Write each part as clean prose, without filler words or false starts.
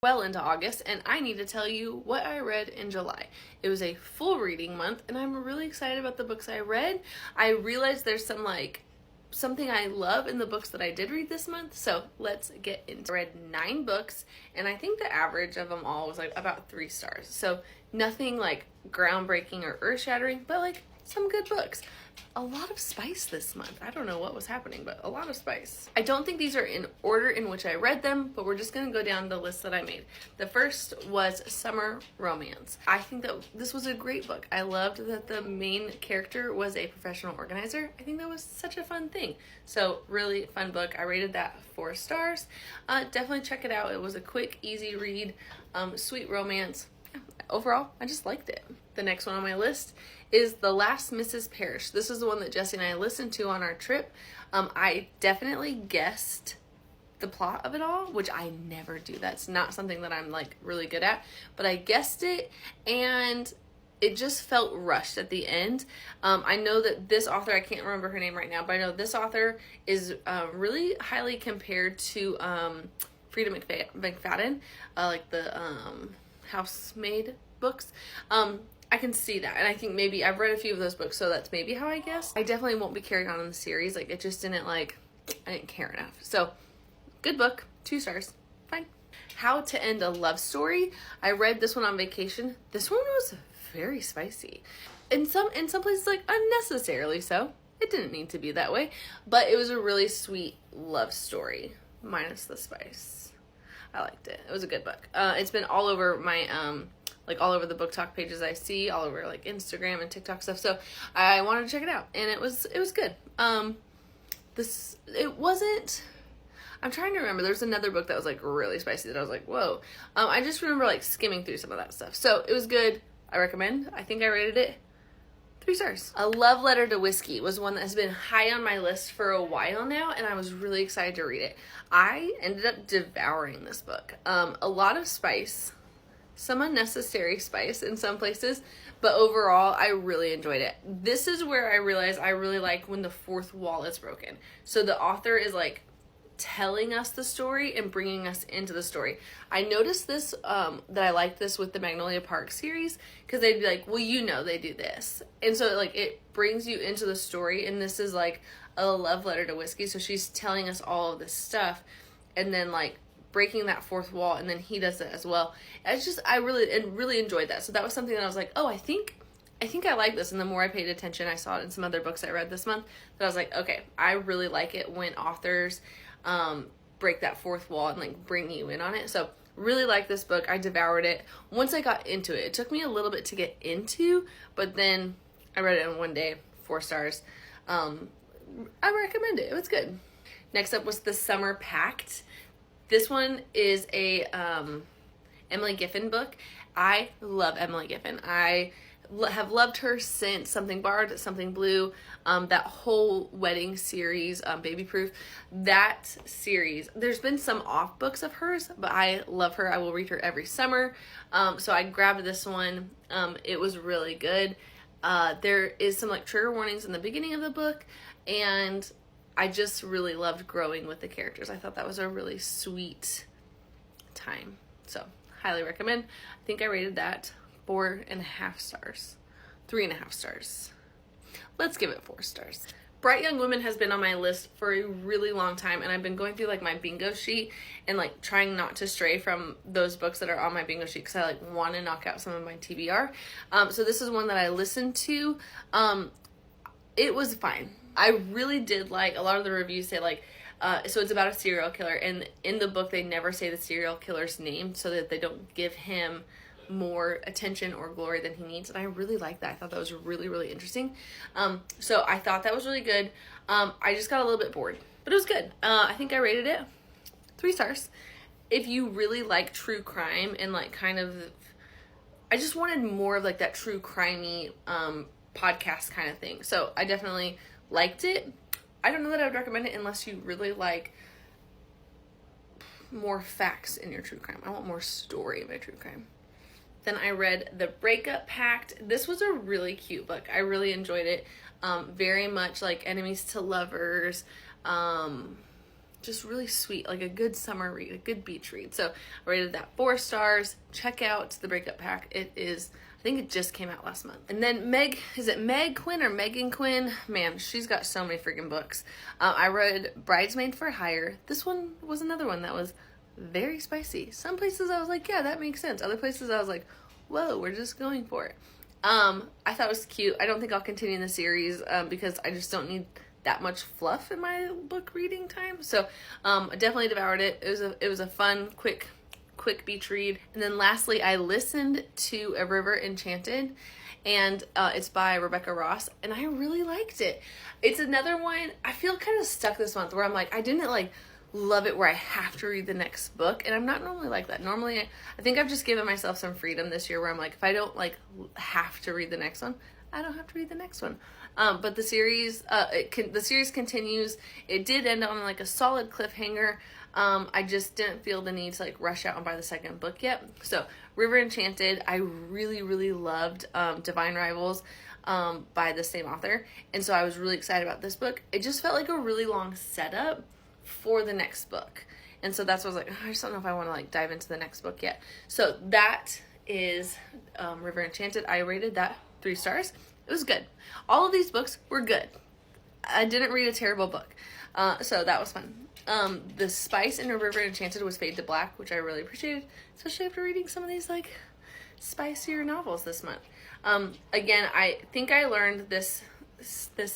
Well into August, and I need to tell you what I read in July. It was a full reading month, and I'm really excited about the books I read. I realized there's something I love in the books that I did read this month, so let's get into it. I read 9 books, and I think the average of them all was like about 3 stars. So nothing like groundbreaking or earth-shattering, but like some good books. A lot of spice this month. I don't know what was happening, but a lot of spice. I don't think these are in order in which I read them, but we're just gonna go down the list that I made. The first was Summer Romance. I think that this was a great book. I loved that the main character was a professional organizer. I think that was such a fun thing. So really fun book. I rated that 4 stars. Definitely check it out. It was a quick, easy read, sweet romance. Overall, I just liked it. The next one on my list is The Last Mrs. Parrish. This is the one that Jesse and I listened to on our trip. I definitely guessed the plot of it all, which I never do. That's not something that I'm like really good at, but I guessed it and it just felt rushed at the end. I know that this author, I can't remember her name right now, but I know this author is really highly compared to Frida McFadden, like the housemaid books. I can see that, and I think maybe I've read a few of those books, so that's maybe how I guessed. I definitely won't be carrying on in the series. Like, it just didn't I didn't care enough. So, good book, 2 stars, fine. How to End a Love Story. I read this one on vacation. This one was very spicy. In some places, like, unnecessarily so. It didn't need to be that way, but it was a really sweet love story, minus the spice. I liked it. It was a good book. It's been all over my, like all over the book talk pages I see, all over like Instagram and TikTok stuff. So I wanted to check it out, and it was good. It wasn't, I'm trying to remember. There's another book that was like really spicy that I was like, whoa. I just remember like skimming through some of that stuff. So it was good. I recommend. I think I rated it 3 stars. A Love Letter to Whiskey was one that has been high on my list for a while now, and I was really excited to read it. I ended up devouring this book. A lot of spice, some unnecessary spice in some places, but overall, I really enjoyed it. This is where I realized I really like when the 4th wall is broken. So the author is like telling us the story and bringing us into the story. I noticed this, that I liked this with the Magnolia Park series, because they'd be like, well, you know they do this. And so like it brings you into the story, and this is like a love letter to whiskey. So she's telling us all of this stuff and then like breaking that 4th wall, and then he does it as well. It's just, I really enjoyed that. So that was something that I was like, oh, I think I like this. And the more I paid attention, I saw it in some other books I read this month, that I was like, okay, I really like it when authors break that 4th wall and like bring you in on it. So really like this book. I devoured it. Once I got into it, it took me a little bit to get into, but then I read it in one day, 4 stars. I recommend it. It was good. Next up was The Summer Pact. This one is a Emily Giffin book. I love Emily Giffin. I have loved her since Something Barred, Something Blue, that whole wedding series, Baby Proof. That series, there's been some off books of hers, but I love her. I will read her every summer. So I grabbed this one. It was really good. There is some like trigger warnings in the beginning of the book, and I just really loved growing with the characters. I thought that was a really sweet time. So highly recommend. I think I rated that 4.5 stars. 3.5 stars. Let's give it 4 stars. Bright Young Women has been on my list for a really long time, and I've been going through like my bingo sheet and like trying not to stray from those books that are on my bingo sheet, because I like want to knock out some of my TBR. So this is one that I listened to. It was fine. I really did like, a lot of the reviews say like, so it's about a serial killer, and in the book they never say the serial killer's name so that they don't give him more attention or glory than he needs, and I really like that. I thought that was really, really interesting. So I thought that was really good. I just got a little bit bored, but it was good. I think I rated it 3 stars. If you really like true crime and like kind of, I just wanted more of like that true crimey podcast kind of thing, so I definitely liked it. I don't know that I would recommend it unless you really like more facts in your true crime. I want more story in my true crime. Then I read The Breakup Pact. This was a really cute book. I really enjoyed it. Very much like enemies to lovers. just really sweet, like a good summer read, a good beach read. So I rated that 4 stars. Check out the Breakup Pack. It is, I think it just came out last month. And then is it Meg Quinn or Megan Quinn? Man, she's got so many freaking books. I read Bridesmaid for Hire. This one was another one that was very spicy. Some places I was like, yeah, that makes sense. Other places I was like, whoa, we're just going for it. I thought it was cute. I don't think I'll continue the series because I just don't need that much fluff in my book reading time. So I definitely devoured it. It was a fun, quick beach read. And then lastly, I listened to A River Enchanted, and it's by Rebecca Ross, and I really liked it. It's another one, I feel kind of stuck this month where I'm like, I didn't like love it where I have to read the next book, and I'm not normally like that. Normally, I think I've just given myself some freedom this year where I'm like, if I don't like have to read the next one, I don't have to read the next one. But the series, the series continues. It did end on like a solid cliffhanger. I just didn't feel the need to like rush out and buy the second book yet. So River Enchanted, I really, really loved Divine Rivals by the same author. And so I was really excited about this book. It just felt like a really long setup for the next book. And so that's what I was like, I just don't know if I want to like dive into the next book yet. So that is River Enchanted. I rated that 3 stars. It was good. All of these books were good. I didn't read a terrible book. So that was fun. The spice in River Enchanted was Fade to Black, which I really appreciated, especially after reading some of these like spicier novels this month. Again, I think I learned this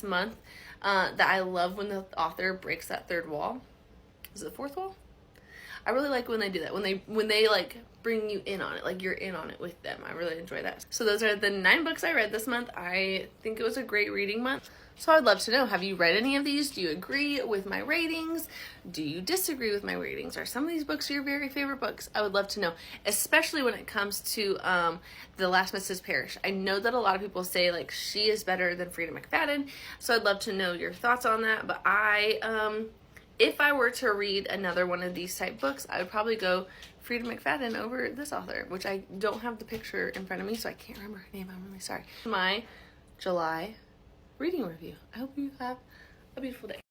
month that I love when the author breaks that 3rd wall. Is it the 4th wall? I really like when they do that. When they like bring you in on it, like you're in on it with them. I really enjoy that. So those are the 9 books I read this month. I think it was a great reading month. So I'd love to know, have you read any of these? Do you agree with my ratings? Do you disagree with my ratings? Are some of these books your very favorite books? I would love to know, especially when it comes to The Last Mrs. Parrish. I know that a lot of people say like she is better than Freida McFadden, so I'd love to know your thoughts on that. But if I were to read another one of these type books, I would probably go Freida McFadden over this author, which I don't have the picture in front of me, so I can't remember her name. I'm really sorry. My July reading review. I hope you have a beautiful day.